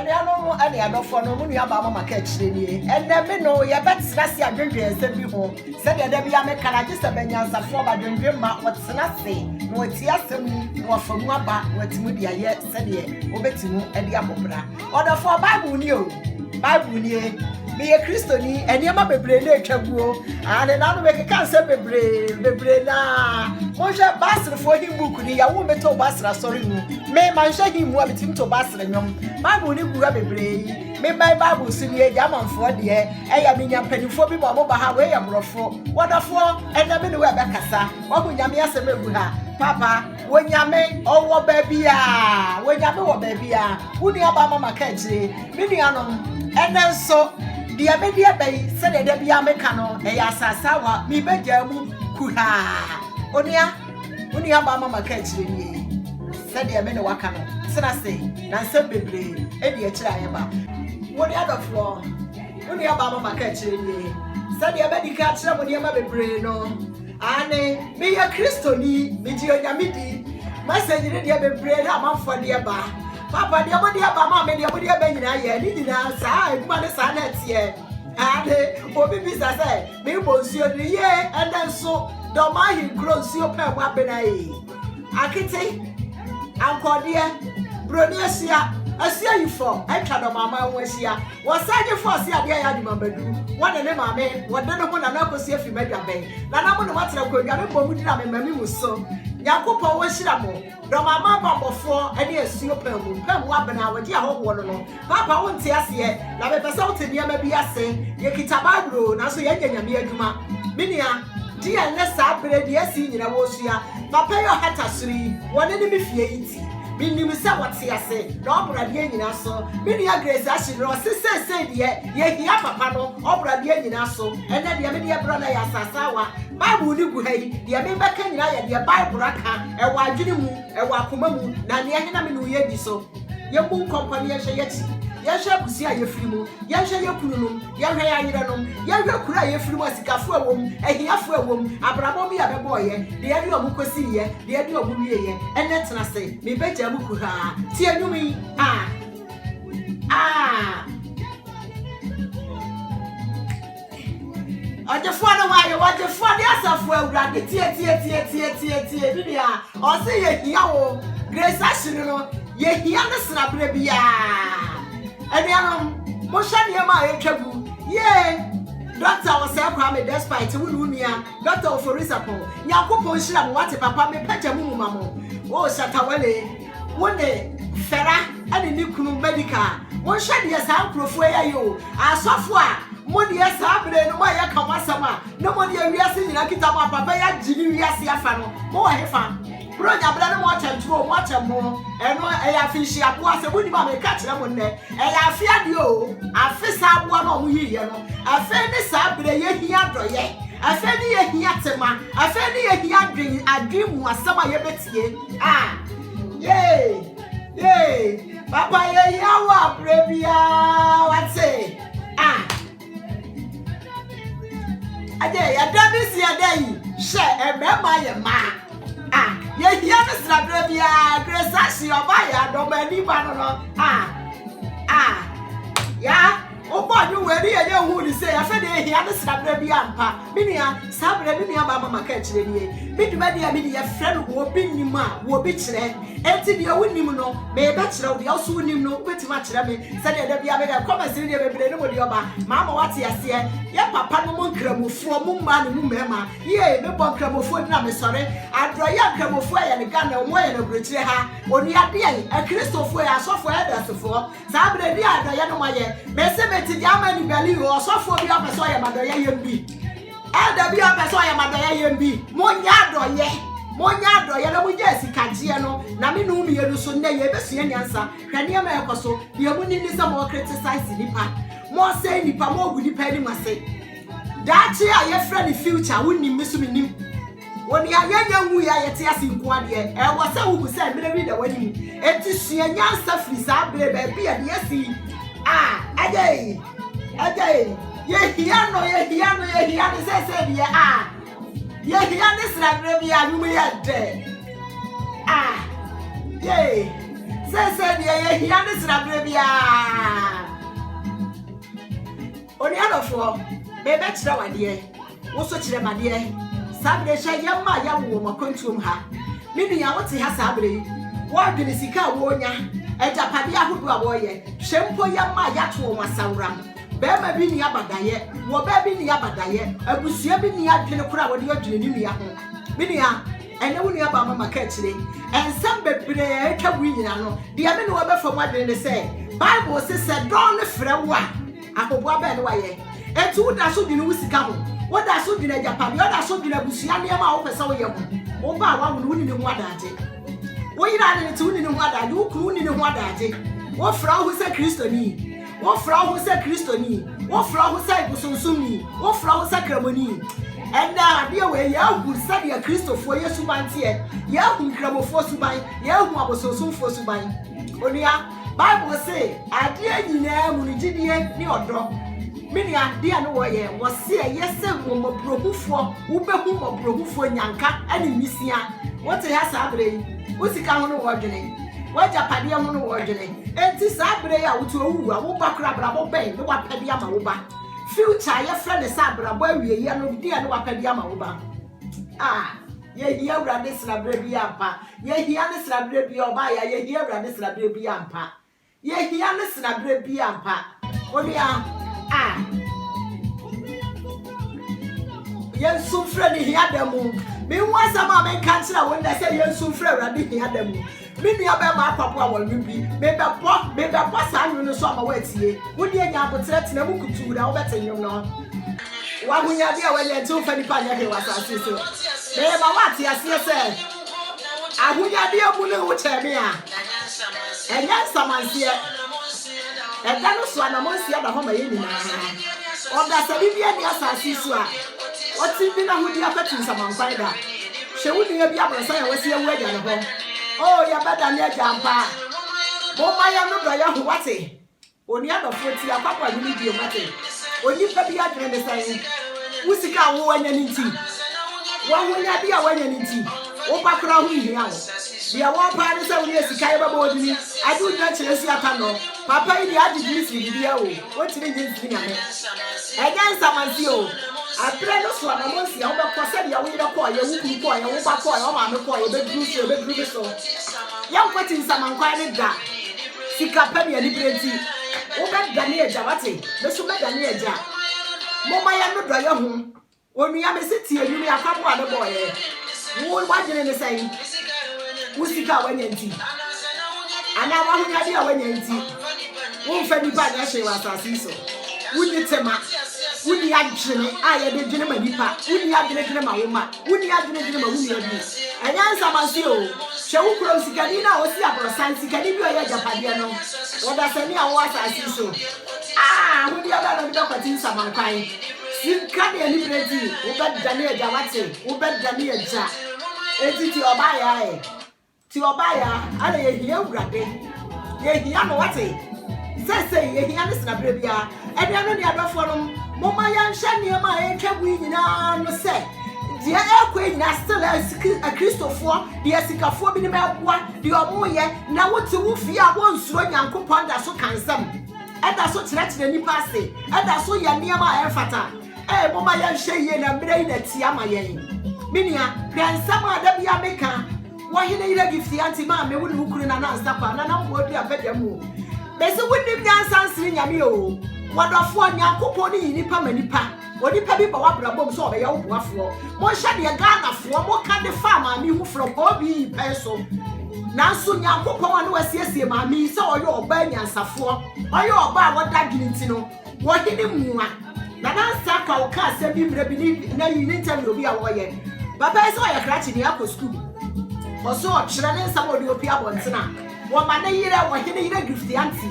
Aniano and the other for no money about Mamma catch the and never know your best lassie adventure said before. Said that there be a mechanic Benyansa for by the what's lassie, no tiasum, no from Waba, what's Mudia yet, said ye, Obetimu, and the Apopra. Order for Bible new. Bible ye. Be a Christian and your mother brain chabu, and another make a cancer be na. Monsha bastard for him book, the woman to bastard, sorry, may man shake him what him to bastard. Bible you have a brain, may my Bible see a yaman for the air, I mean, your penny for people over highway and brought for what a for, and I'm in the way back, what will Yamia Semebuha, Papa, when Yame, oh, what baby, when Yamo baby, who the Abama catch, Minianum, and then so. Dear baby, said that be a mecano, a yasawa, me bejamu, kuha. Onia, Unia Bama catch said the Ameno Wakano, Senase, Nansen Bebre, Eddie Chayaba. What the other floor? Unia Bama catch said the Abedi catch up with your Bebre, no. Anne, be a Christoni, Mijio Yamidi, my said you didn't bread, I'm for the bar. Papa, the body of Mamma, the body of Benina, didn't answer, man, son, here. And for babies, I say, me was your year, and then so, the mind grows your pen weapon. I can say, Uncle dear, Bronesia, I see you for, I can't know Mamma was here. Was I for see a dear Yadimabedu? One and my man, what don't want to see if you made your bay. Now, I'm going to watch the good, I don't want to have a memory was so. Yakupo was Shiramo, Doma Mamma for any assume Pem Wabana, what you hold one. Papa won't see us yet. Now, if I saw to near maybe I say, Yakitababro, now so young and Yama. Minia, dear Nessa, dear senior, was here. Papa, your hat as 3, one enemy fear. Bini misa wati ase na obradie nyina so Minia Grace ashiro sese se de ye hia papa no obradie nyina so ene de me de bra na ya sasawa Bible ni gu hai de me beka nyina ya de Bible aka e wa adwene mu e wa akoma mu na ne hena me no ye di so ye bu company ye hye yeti ye hye busia ye firimu ye hye ye kununu ye hwe ya yire no ye hwe kura ye firimu asikafo awom ehiafo awom abrabo bi abebo ye de ye di omukosi ye de ye di omuwie ye ene tena se me beja muku ha ti enumi Ojefo na waye ojefo de asafo awurade tie bibia o se ye hia wo Grace ashiri no ye hia ne sra bra bia Anuanom mo hwa ne ma etwagu ye doctor was say kwa me despite wunu nua doctor oforisapo Yakopon hira mo wate papa me pagya mu mamo o shatawale wone fera ane ni kunu medical mo hwa de sa ankrofo yayo asofo a mo de sa bre no ma ya kamasama no mo de wiase nyina kita ma papa ya jini wiase afa no mo wa hefa Bronya bla no mo atemo eno eya fishi aboa se buni ma me ka kire mo nne eya afia de o afisa aboa no mo yiye no afa ni sa bre ye hia doye afa ni ye hia tema afa ni ye hia adwin asama ye betie ye papa ye hia wa bre bia wate ade ya dabisi adai she emema ye ma ye hia ne sra bia Grace ashi oba ya do mani ba no ya obo you we dey ye hu ni say afa dey hia ne sra bia mpa minia sabre minia ba mama ka kire ni miduma dia midi ye friend wo bi nim a wo bi kire enti dia wonim no me be kire wo dia so wonim no betima kire me say dey da bia me da comment ni dey bebre no mo di oba mama wate ase ye papa no mo nkramofo mo ma ne mu mema ye me bo nkramofo dina me sore adroye nkramofo ya ne Ghana mo ye na brochire ha oni ade ye Christopher ya sofo ya dasofo sabre dia adroye no mo ye me se meti dia ma ni bali o sofo bi apeso ya madoye yembi Ada bi apeso ya madoye yembi mo nya doye na mo je sikaje no na me no mi yeru so na ye besua nyansa hwane ma ekoso ye mu ni se mo criticize nipa mo say nipa mo gu nipa ni mase dachi a ye friend future wonni misu minim woni ayanya hu ya yete ase nko ade e wo se hu se mere bi da wani eti sua nyansa firi sa bre ba bi ade asi ajay ye hia no se bi ye hia ne sra bre bi anu ye de ye se bi ye hia ne sra bre bi Oni adofo me be kire wade wo so kire made sabre hye yemma ya wo makontuom ha me nua wote ha sabre wo adwene sika wo nya ejapade ahodo a wo ye hwempo yemma ya to wo masawram be ma bi nua badaye wo be bi nua badaye abusua bi nua adwene kura wo de adwene ni nua ho me nua ene wo nua ba mama ka kire ensam bebre etwa bu nyina no de me no wo be fam adwene ne se Bible say don frɛ wo a akobua be ne wa ye etu da so dwene wo sika ho wo da so dwene japade wo da so dwene abusua ne ma wo pese wo ye ho wo ba wa wo ni ne ho adaje wo yira ne tu ni ne ho adaje wo kru ni ne ho adaje wo fra ho se kristoni wo fra ho se kristoni wo fra ho se busonsumi wo fra ho se kramoni enda dia we ya hu se dia kristofo yesu bantie ya hu kramofo suban ya hu abosonsumfo suban onua Bible say ade nyina mu ni gidie ni odo mini ade anu wo ye wo se yese wo mobrohufo wo behu mobrohufo nyanka ani misia wote ya sabre wo sika ho no wo dwene wo japade ho no wo dwene enti sabre ya wo to owu a wo bakra bra bo ben ne wa pade ama wo ba future ye frɛ ne sabre bo awie ye no de ne wa pade ama wo ba ye hia urade sabre bi ampa ye hia ne sabre bi oba ya ye hia urade sabre bi ampa ye hia ne sabre bi ampa onua yen sumfre ni hia demu me wansa ma me kan kira wonda say yen sumfre urade hia demu me nua be ma akwapo a won bi me be po sa anwu no so ama watie wodi anya abotre tena mu kutu da wo betenyo no wa hunya dia wele ntu fa ni pa nya he wasase so me ma wati ase se ahunya dia mu ne wo cheme a enya samansie eda no so anamonsie da ho ma ye nyina oda sabi bia ni asase so a oti bi na hudi apatu samankwan da hwe wudi ya bi abrosa ya wasi ewu agya ne ho ya bada ne agya mpa mo ma ya no do ya ho wate oni adofo ti akwa ni bi o mate oni pa bi adwene ne san wusika wo wanya ni nti wa wonya bi a wanya ni nti wo bakra ho hia wo dia wo pa ne sa woni esika ye baba odini adu nya kire si ata no papa yi dia agidi si bia wo tiri nyi nyame enya nsamansi o apre no so na monsi a wo be ko se dia wo yire ko ye wukuru ko ye wo ba ko ye wo ma me ko ye be duru so ya kwati nsamankwan ne da sika pa ne libreti wo be da ne eja wate be so be da ne eja mo ma ya no do ye ho onua me siti enyu ya kwabo ade boye wo wagene ne sai usika wanyanti ana wa hunya dia wanyanti wo mfa nipa na hye wa asase so wuni tema wuni adwene aye de dwene ma nipa wuni adwene ma woma wuni adwene ma wuni abi anya nsamansi o hwe wo kuro sikani na wo si abrosan sikani bi o ye japade no wo da sani a wo asase so wuni aba no da kwati nsamankan sikani ani bredi wo be dane eja wate wo be dane eja etiti obaya ti obaya ala ye hia urade ye hia no wate sese ye hia ne sinabre bia ede no ne adofo no moma ya nhya niema e twabu nyina no se dia ekwe nyina still a kristofo dia sikafo bi ne meboa dia omoye na wote wo fi a wo nsuro nyankopon da so kansam eda so kire nipa ase eda so ya niema e fata moma ya nhya ye na mbre na ti ama yen minia kransam ada bia meka wahine ire gifti anti ma me woni hukuru na ansapa na wo di abeda mu bese woni nyansa nsiri nyame o wadofo nyankopon ni nipa manipa onipa bi ba wabrabom so obeya wo boafo mo hye de ganafo mo ka de fa ma mi hu from obi peso na so nyankopon ane wasiesie ma mi se oyo oba nyansafo oyo oba woda dwinti no wahine muwa na nansa ka wo ka se bi mre bi ni na yi ni interview bi a wo ye baba se oya krachi ni akọ school oso ochire ne nsam odi opi abontena wo ma na yire wo hene yire gifti anti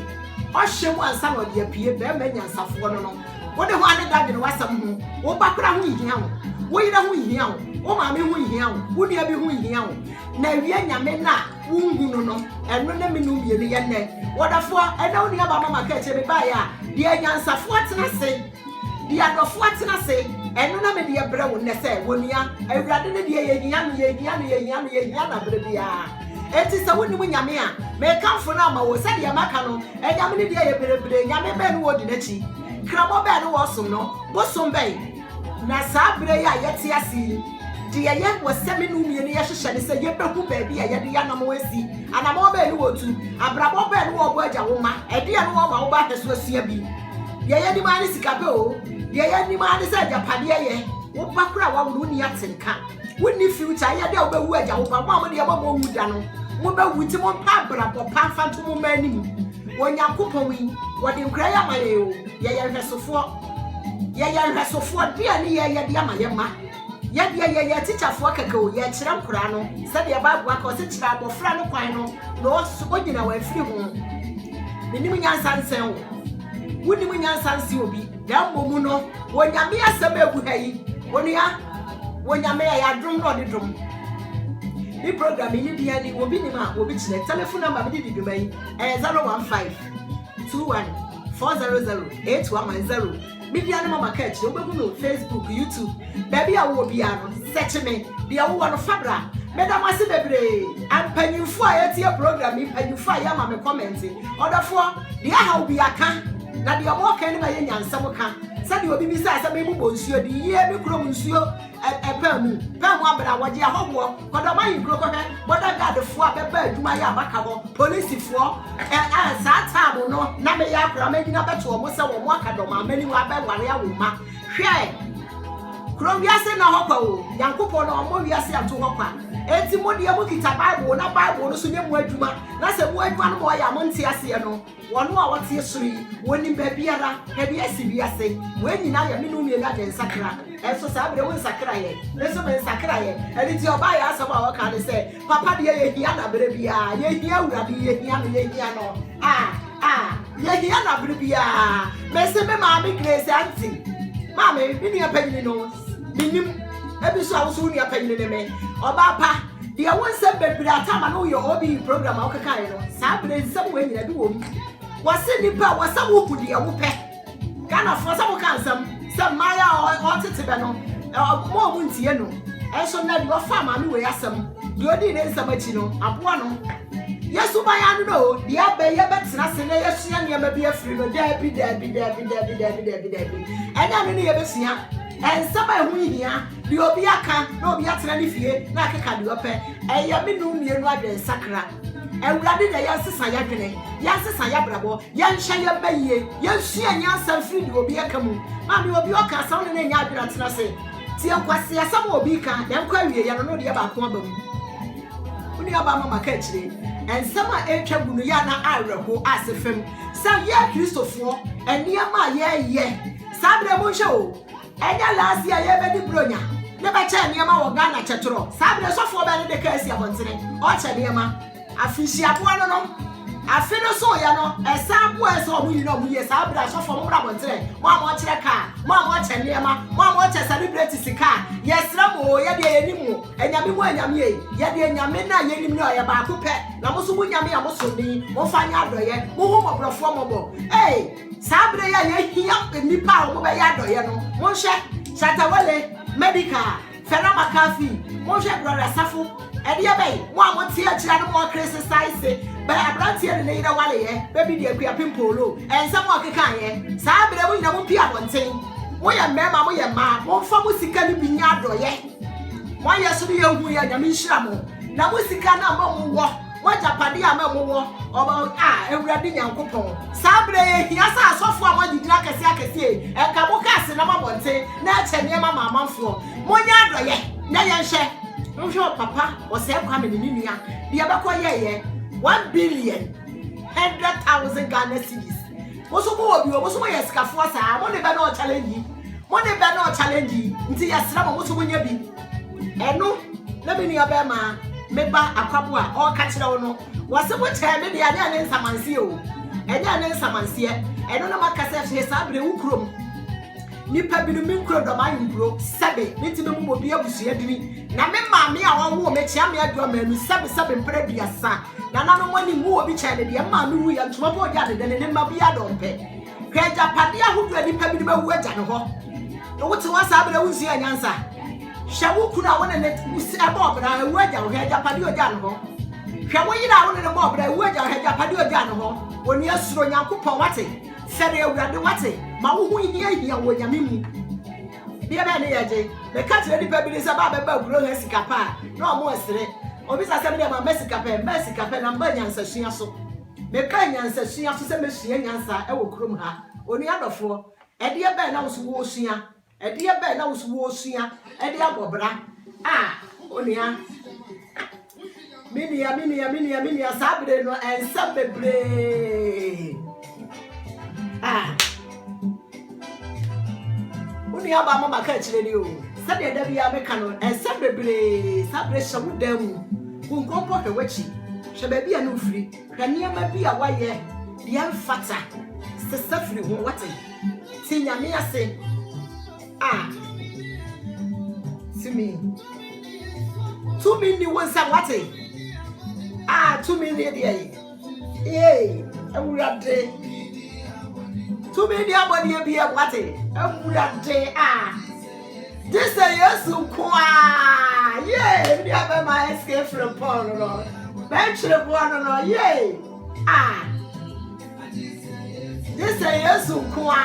o hye mu ansa no de apie be ma nyansafo no wo de ho ane dade no wasam ho wo bakra ho hihia ho wo yire ho hihia ho wo ma me ho hihia ho wo nua bi ho hihia ho na wie nyame na wo hu no eno na me no biele ye ne wo dafo ena wo nua ba mama ka eche be ba ya de nyansafo atena se de adofo atena se eno na me de brɛ wo ne se wo nua awurade ne de ye hia na brɛ bia eti se woni mu nyame a me kanfo na ma wo se de maka no enyame ne de ye brɛ nyame be no wo di nachi kramo be no wosom no bosom be na saa bre ya yete asi de ye wosemi no mie ne ye hwehwe ne se ye behu ba bi ya ye de ya na mo asi anamo be no wotu abrabo be no wo bo agya wo ma ede ya no wo ma wo ba heso asia bi ye di ma ne sika be o ye di ma ne se japade ye wo bakura wa wo ni atenka woni future ye de wo be wu agya wo pa mo de ye mo wu da no mo be wu ti mo pa brabo pa fanto mo ma anim wonyankopon wi wo de nkra ya ma ye o ye hwesofo de ani ye de ama ye ma ye teacherfo keke o ye kire nkura no se de ba gwa ka se kire abofra no kwan no no so ogina wa afiri ho ninim nyansa nsen wo wunim nyansa nsen obi da mmomu no wonyame asem egu hayi wonyame ya drum no de drum ni program ni dia ni obi ni ma obi kire telephone number bi di bi 015 21 400 8110 media no mama catch obegu no Facebook YouTube baby a wo bia no search me dia wo no fabra madam ase bebre ampanyimfo a yetie program impanyimfo a ya ma me comment odafo dia ha wo bia ka na dia mo kan ni ma ye nyansam ka sadi obi bi sa me mu bonsuo di ye me kuro nsuo pamu abra waje ahobo kodoma yi kuro kohe boda gadfo abeba aduma ya abaka ho policefo sa tamu no na me ya akra ma gina beto mo se wo mo akadoma amani wa ba ware ya wo ma hwe kuro wiase na hokwa o yankopon na mo wiase ato hokwa enti mo de mo kita bible na bible no so nye mo aduma na se mo aduma no mo ya mo ntia se no wono a wote sori woni ba biara he bi asibiase we nyina ya minu mi na den sakra eso sabre won sakra ye eso men sakra ye eni ti oba ya asaba wo ka ne se papa de ye hia na bre bia ye hia urade ye hia no ye hia no ye hia na bre bia me se me ma mi grace anti ma me ni ya panyini no minim ebi so awo so ni ya panyini me oba pa de won se bebre atama no ye obi program a wo kaka ye no sabre nsam we nyina bi wo mi wase nipa wase wo ku de wo pe Ghana for some kansam some maya or tete no mo mu ntie no enso na de wo fa ma me we asem de odi ne nsam achi no aboa no yesu ba ya no de abe ye betena se na yesu ya ne ma bi afiri no da bi ena no ne ye besia ensama ehu hia de obi aka na obi atena ne fie na akeka de ope eya me no mienu adwen sakra ewurade de yansesa ya dwene yansesa ya brabo yanhye ya baye yansua nyansa firi de obi aka mu ma me obi oka sa wona na nya adwena tena se tie kwase asam obi ka dem kwa wie ya no de ya ba ko aba mu uni aba mama ka kire ensama etwa gunu ya na awerho asefem sa ya kristofo eniama ye sabre mo hwe o enya last year ye be di bronya ne ba cha niama wo Ghana chetro sabre sofo be ne de ka asi abontene o cha niama afisi aboa no afi no so ya no esa aboa eso mu yi no mu ye sabre sofo mo bra abontene mo amo kire ka mo amo cha niama mo amo cha celebrate sika yesra mo ye de enimu enyame mo enyame ye de enyame na ye nim no ye ba ko pe na mo so mu nyame ya mo so ni mo fanya adoye mo hu mo brofo mo bo sabre ya ye hia nipa mo be ya adoye no mo hwe Shatawale medical Ferama Kafi mo hwe brother Safo ede ye be mo amote akira no mo criticize be abrantie ne yira wale ye baby de akua pimpolo ensa mo keka ye sabre mo nyina mo pia bonten mo ye mema mo ye ma mo fa mo sika ni binya adoye mo ye so ye hu ye nyame nhira mo na mo sika na mo wo japade ama mo wo oba ewurade nyankopon sabre hia sa asofo a mo gidira akese enka mo ka ase na mabonte na ache ne mama amanfo mo nya adoye na ye nhye mo hwe papa o se kwa me ni nua de abekọ ye 1 billion 100,000 Ghana cedis mo so mo obi mo so mo ye sikafo asa mo ne be na challenge nti ye sra mo so mo nya bi eno na be nua be ma meba akwabo a o ka kire wo no wase mo che me de anya ne nsamanse o enya ne nsamanse eno na makasa fe sabre wukrom nipa bi no minkro do ma yinkro sebe nti me mo bi abusua dini na me maame a wo me chia me adu manu sebe mpre biasa na na no mani mu obi che de maame wu ya ntoma bo ja de ne ma bi adompe kweja pade ahodo nipa bi no wu agya ne ho no wote wa sabre wunsi anyansa shawu kuna wona ne abobra ewu agya wo heja pade ogya ne ho hwe wo yira wona ne bobra ewu agya heja pade ogya ne ho woni asuro nyankopon wate Said you are the what ma wo here wo nyame mu. Bia ba ne yeje. Me ka tire di baby is about ba bro na sika pa. Na o mo esere. Obi sa se me ma mesika pa na mba nyansa sua so. Me ka nyansa sua so se me sua nyansa e wo krom ha. Oni adofo. E de ba na wo so wo sua. E de ba na wo so wo sua. E de agobra. Onia. Minia sabre no ensa bebre. Onia ba mama ka chire ni o. Sabe da bia me ka no ensa bebre. Sabre shawu dam. Kunkompo hwechi. Hwe ba bia no firi. Hwe niam bia waye. Bia mfata. Sesafiri ho wate. Ti nyame ase. Simi. 2 million won sa wate. 2 million dey. Awurade. 2 million body e bia wate. Awurade. This is Yesu kwa. We have my escape from Paul no. Bench the one no. This is Yesu kwa.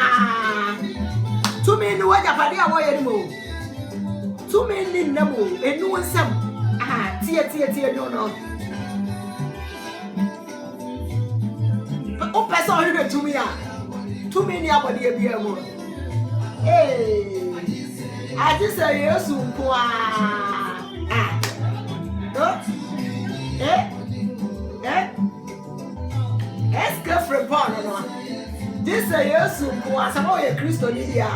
2 million wa japade a wo ye mo. 2 million na mo enu nsam. Tie no. O person who dey to me 2 million body e bia mo. I just say yes kwa. Escape from Paul no. This say yes kwa. Samo ye Kristo ni dia.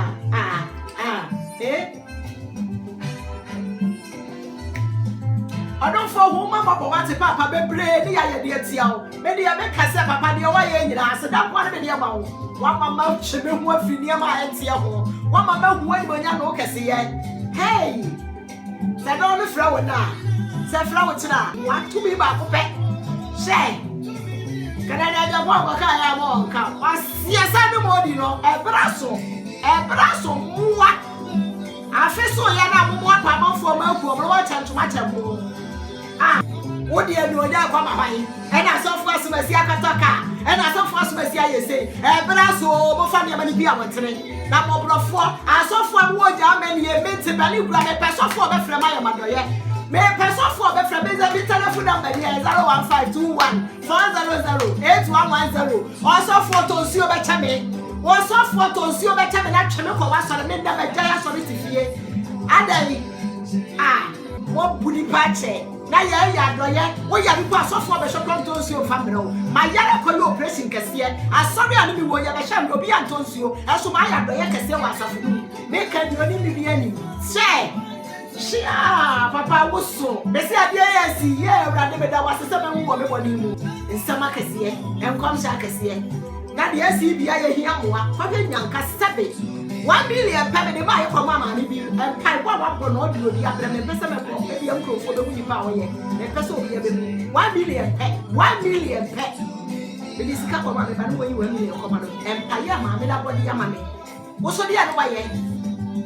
I don't for whom Mama wants a papa be brave, the idea tiao. Maybe I make a papa the away in the answer that one of the amount. One mouth should be more near my tiao. One mama when you know Cassie. Hey, said all the flower now. Said flower to now. Want to be back up? Say, can I have one? I won't come. Yes, I know, you know, a brasso, what? I feel so young, more papa for my poor watch and to my temple. What do you know that for my mind? And I saw first Messia Kataka, and I saw first Messia, you say, brasso, Bofania Manipia, now more for I saw for what young men ye made to value grab a person for the Flamaya Madoya. May a person for the Flamaya telephone number here 01521 400 8110. Also for Tonsio Betame. Also for Tonsio Betame, actually, for us on the men that Jaya solicited. And what would he patch? Na ya doye wo ya bi paso fo be so tonsuo famro ma ya rekoye operation kese asori ani mi wo ya be sha obi antonsuo eso ma ya doye kese wa asafu me kan ni oni mi bi ani she papa wo so be se ade ya si ye urade be da wasese me wo me boni mu nsama kese enkom sha kese na de asi bia ye hia moa fa be nyanka sebe 1 million pay me buy for mama ni bi kai wa no di odi abra me pese me ko e bi am krofo be hu pa wo ye me pese obi e be 1 million pay be di sika ko ma me ba no yi 1 million ko ma no empire ma me da body ya ma me wo so dia no wa ye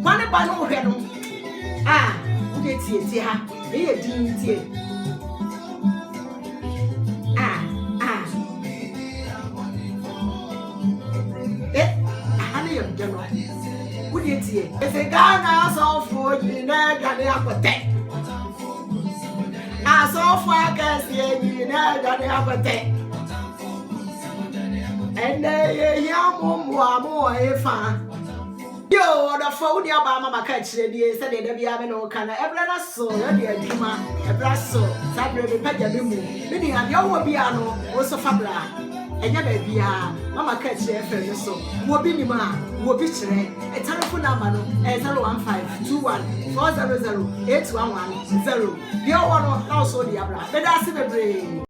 kwane ba no hwe no wo de tie ha e ye din tie if a Ghana so for you, Nagani Apote. I saw Fakas, you Nagani Apote. And they young more a fan. Yo, the phone ya ba mama catch the said they be having no kind of every so, dear Juma, a brasso, Sabre Pajabimu, meaning and your piano was a fabla. And ya baby, Mama catch your friend so. Wobini ma, wobichere, a telephone number 01521 400 8110. The other one also the abra. But that's the brain.